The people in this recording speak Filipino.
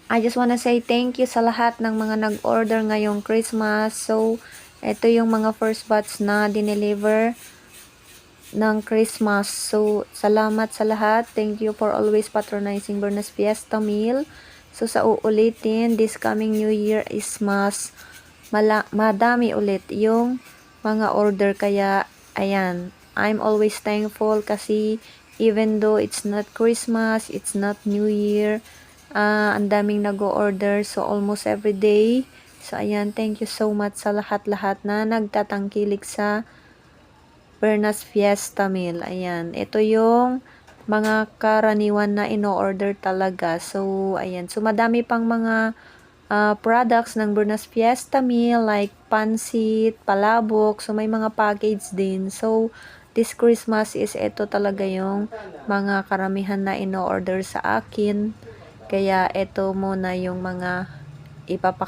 I just wanna say thank you sa lahat ng mga nag-order ngayong Christmas. So, ito yung mga first batch na dineliver ng Christmas. So, salamat sa lahat. Thank you for always patronizing Bernas Fiesta Meal. So, sa uulitin, this coming New Year is madami ulit yung mga order. Kaya, ayan, I'm always thankful kasi even though it's not Christmas, it's not New Year, ang daming nag-order. So, almost every day. So, ayan, thank you so much sa lahat-lahat na nagtatangkilik sa Bernas Fiesta Meal. Ayan, ito yung mga karaniwan na ino-order talaga. So, ayan. So, madami pang mga products ng Bernas Fiesta Meal like pansit, palabok. So, may mga package din. So, this Christmas is ito talaga yung mga karamihan na ino-order sa akin. Kaya, ito muna yung mga ipapakita.